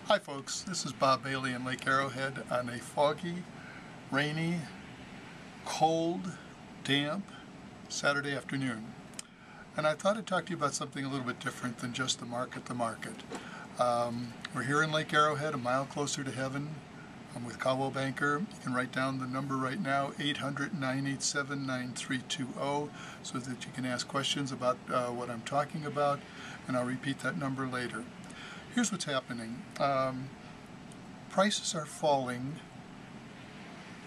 Hi folks, this is Bob Bailey in Lake Arrowhead on a foggy, rainy, cold, damp Saturday afternoon. And I thought I'd talk to you about something a little bit different than just the market. We're here in Lake Arrowhead, a mile closer to heaven. I'm with Caldwell Banker. You can write down the number right now, 800-987-9320, so that you can ask questions about what I'm talking about, and I'll repeat that number later. Here's what's happening. Prices are falling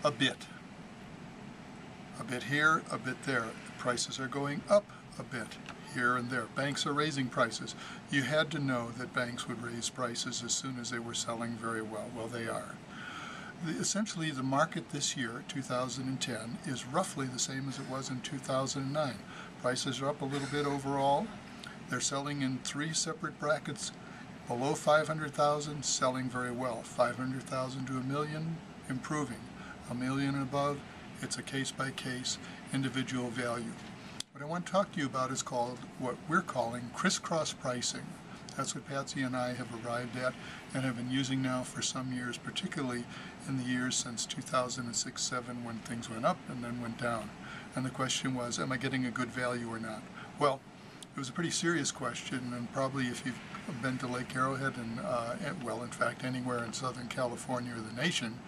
a bit. A bit here, a bit there. Prices are going up a bit here and there. Banks are raising prices. You had to know that banks would raise prices as soon as they were selling very well. Well, they are. Essentially, the market this year, 2010, is roughly the same as it was in 2009. Prices are up a little bit overall. They're selling in three separate brackets. Below 500,000, selling very well. 500,000 to $1 million, improving. $1 million and above, it's a case-by-case individual value. What I want to talk to you about is called what we're calling crisscross pricing. That's what Patsy and I have arrived at and have been using now for some years, particularly in the years since 2006-07 when things went up and then went down. And the question was, am I getting a good value or not? Well, it was a pretty serious question, and probably if you've been to Lake Arrowhead and well, in fact, anywhere in Southern California or the nation,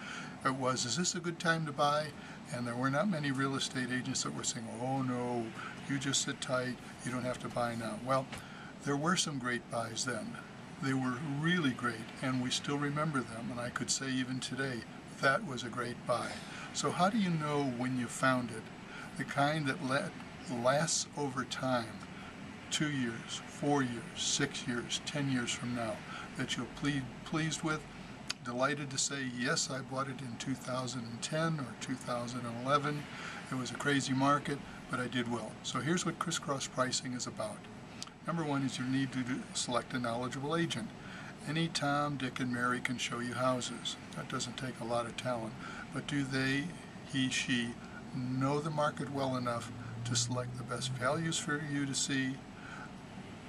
it was, is this a good time to buy? And there were not many real estate agents that were saying, oh no, you just sit tight, you don't have to buy now. Well, there were some great buys then. They were really great, and we still remember them, and I could say even today, that was a great buy. So how do you know when you found it? The kind that lasts over time. 2 years, 4 years, 6 years, 10 years from now, that you'll be pleased with, delighted to say, yes, I bought it in 2010 or 2011. It was a crazy market, but I did well. So here's what crisscross pricing is about. Number one is you need to select a knowledgeable agent. Any Tom, Dick, and Mary can show you houses. That doesn't take a lot of talent, but do they, he, she, know the market well enough to select the best values for you to see?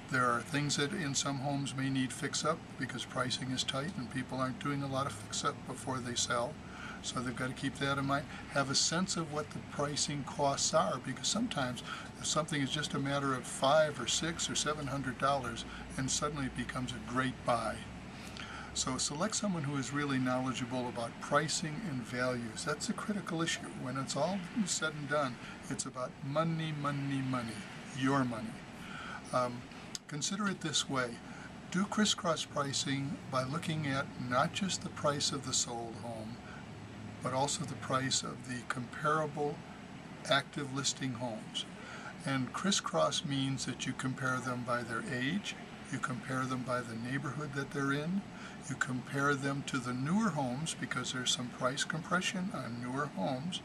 There are things that in some homes may need fix-up because pricing is tight and people aren't doing a lot of fix-up before they sell. So they've got to keep that in mind. Have a sense of what the pricing costs are, because sometimes if something is just a matter of $500 or $600 or $700 and suddenly it becomes a great buy. So select someone who is really knowledgeable about pricing and values. That's a critical issue. When it's all said and done, it's about money, money, money, your money. Consider it this way. Do crisscross pricing by looking at not just the price of the sold home, but also the price of the comparable active listing homes. And crisscross means that you compare them by their age, you compare them by the neighborhood that they're in, you compare them to the newer homes because there's some price compression on newer homes.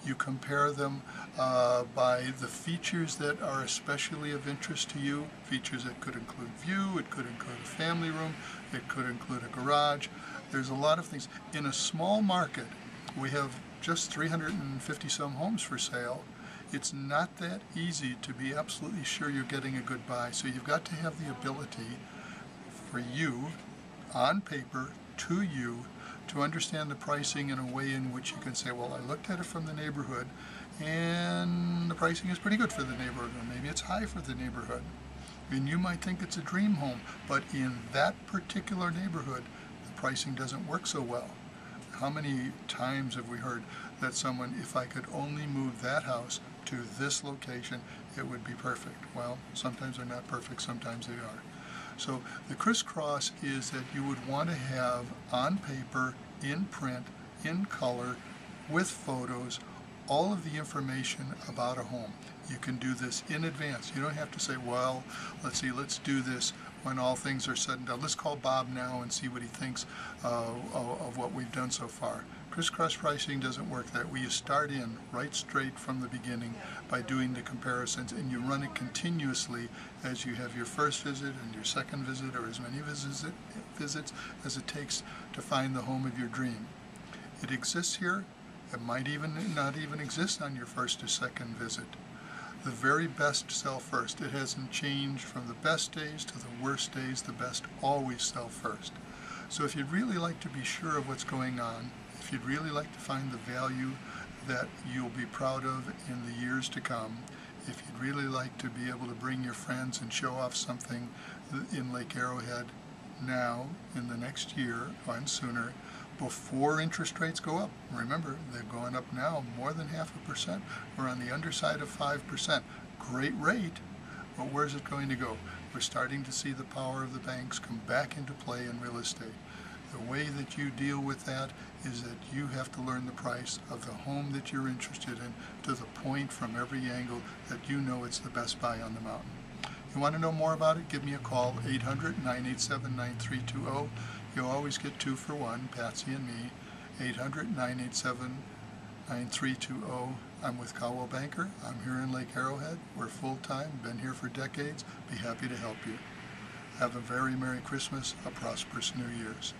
You compare them by the features that are especially of interest to you, features that could include view, it could include a family room, it could include a garage. There's a lot of things. In a small market, we have just 350 some homes for sale. It's not that easy to be absolutely sure you're getting a good buy, so you've got to have the ability for you, on paper, to you, to understand the pricing in a way in which you can say, well, I looked at it from the neighborhood and the pricing is pretty good for the neighborhood, or maybe it's high for the neighborhood. And you might think it's a dream home, but in that particular neighborhood, the pricing doesn't work so well. How many times have we heard that someone, if I could only move that house to this location, it would be perfect? Well, sometimes they're not perfect, sometimes they are. So the crisscross is that you would want to have on paper, in print, in color, with photos, all of the information about a home. You can do this in advance. You don't have to say, well, let's do this when all things are said and done. Let's call Bob now and see what he thinks of what we've done so far. Crisscross pricing doesn't work that way. You start in right straight from the beginning by doing the comparisons, and you run it continuously as you have your first visit and your second visit, or as many visits as it takes to find the home of your dream. It exists here. It might even not even exist on your first or second visit. The very best sell first. It hasn't changed from the best days to the worst days. The best always sell first. So if you'd really like to be sure of what's going on, if you'd really like to find the value that you'll be proud of in the years to come, if you'd really like to be able to bring your friends and show off something in Lake Arrowhead now, in the next year and sooner, before interest rates go up. Remember, they're going up now more than 0.5%. We're on the underside of 5%. Great rate, but where's it going to go? We're starting to see the power of the banks come back into play in real estate. The way that you deal with that is that you have to learn the price of the home that you're interested in to the point from every angle that you know it's the best buy on the mountain. You want to know more about it? Give me a call, 800-987-9320. You'll always get 2 for 1, Patsy and me, 800-987-9320. I'm with Cowell Banker. I'm here in Lake Arrowhead. We're full-time, been here for decades. Be happy to help you. Have a very Merry Christmas, a prosperous New Year's.